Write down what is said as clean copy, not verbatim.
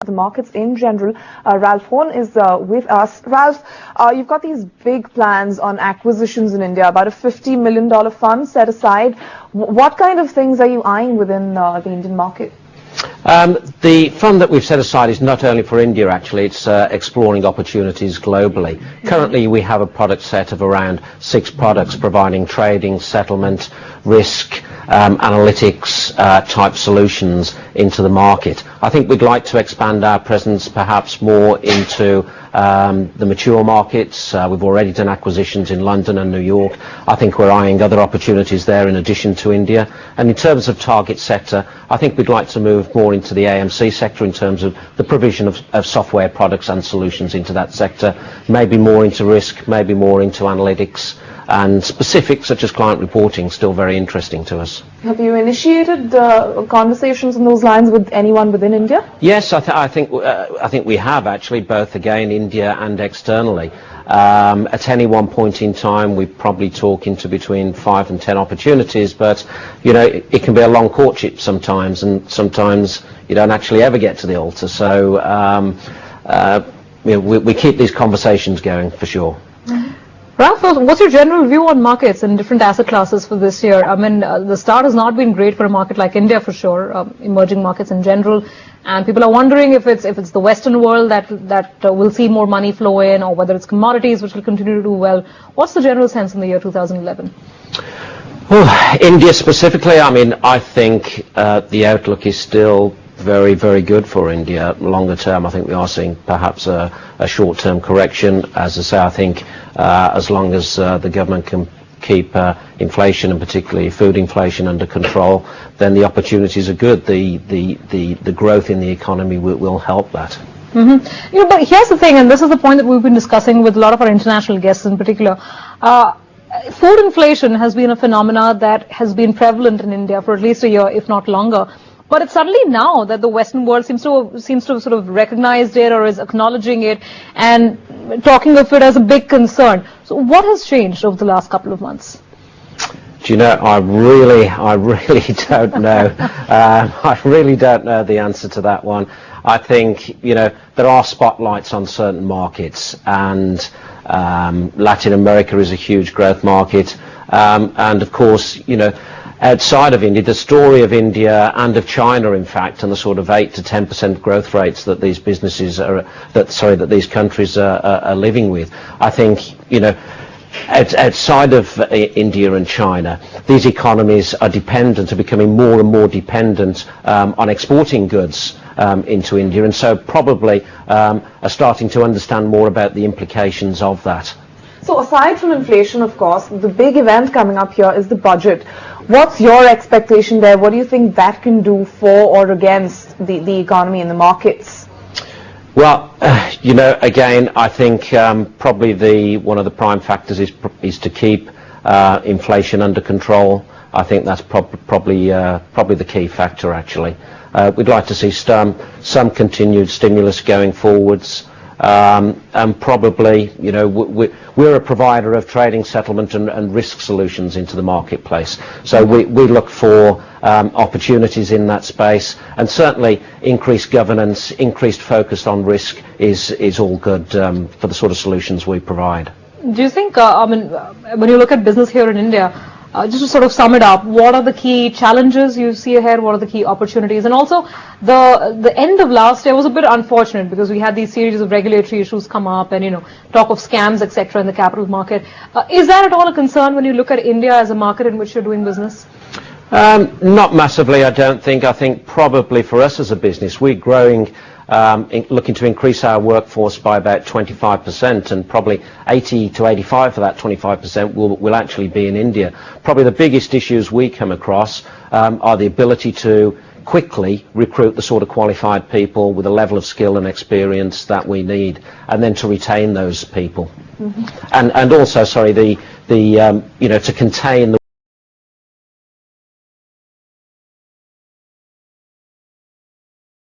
the markets in general. Ralph Horne is with us. Ralph, you've got these big plans on acquisitions in India, about a $50 million fund set aside. What kind of things are you eyeing within the Indian market? The fund that we've set aside is not only for India, actually, it's exploring opportunities globally. Currently, we have a product set of around 6 products providing trading, settlement, risk, analytics type solutions into the market. I think we'd like to expand our presence perhaps more into the mature markets. We've already done acquisitions in London and New York. I think we're eyeing other opportunities there in addition to India. And in terms of target sector, I think we'd like to move more into the AMC sector in terms of the provision of software products and solutions into that sector, maybe more into risk, maybe more into analytics, and specifics such as client reporting still very interesting to us. Have you initiated conversations in those lines with anyone within India? Yes, I think we have actually, both again India and externally. At any one point in time, we probably talk into between 5 and 10 opportunities, but you know it can be a long courtship sometimes, and sometimes you don't actually ever get to the altar. So we keep these conversations going for sure. Ralph, what's your general view on markets and different asset classes for this year? I mean, the start has not been great for a market like India for sure, emerging markets in general, and people are wondering if it's the Western world that will see more money flow in, or whether it's commodities which will continue to do well. What's the general sense in the year 2011? Well, India specifically, I mean, I think the outlook is still very, very good for India. Longer term, I think we are seeing perhaps a short-term correction. As I say, I think as long as the government can keep inflation, and particularly food inflation, under control, then the opportunities are good. The growth in the economy will help that. Mm-hmm. You know, but here's the thing, and this is the point that we've been discussing with a lot of our international guests in particular. Food inflation has been a phenomena that has been prevalent in India for at least a year, if not longer. But it's suddenly now that the Western world seems to have sort of recognized it, or is acknowledging it and talking of it as a big concern. So what has changed over the last couple of months? Do you know, I really don't know. I really don't know the answer to that one. I think, you know, there are spotlights on certain markets, and Latin America is a huge growth market. And of course, you know, outside of India, the story of India and of China, in fact, and the sort of 8 to 10% growth rates that these businesses that these countries are living with, I think, you know, outside of India and China, these economies are becoming more and more dependent on exporting goods into India, and so probably are starting to understand more about the implications of that. So aside from inflation, of course, the big event coming up here is the budget. What's your expectation there? What do you think that can do for or against the economy and the markets? Well, you know, again, I think probably one of the prime factors is to keep inflation under control. I think that's probably the key factor, actually. We'd like to see some continued stimulus going forwards. And probably, you know, we're a provider of trading, settlement and risk solutions into the marketplace. So we look for opportunities in that space, and certainly increased governance, increased focus on risk is all good for the sort of solutions we provide. Do you think, I mean, when you look at business here in India, just to sort of sum it up, what are the key challenges you see ahead? What are the key opportunities? And also, the end of last year was a bit unfortunate because we had these series of regulatory issues come up, and, you know, talk of scams, etc., in the capital market. Is that at all a concern when you look at India as a market in which you're doing business? Not massively, I don't think. I think probably for us as a business, we're growing, looking to increase our workforce by about 25%, and probably 80 to 85 of that 25% will actually be in India. Probably the biggest issues we come across are the ability to quickly recruit the sort of qualified people with a level of skill and experience that we need, and then to retain those people. Mm-hmm. And also, sorry, you know, to contain the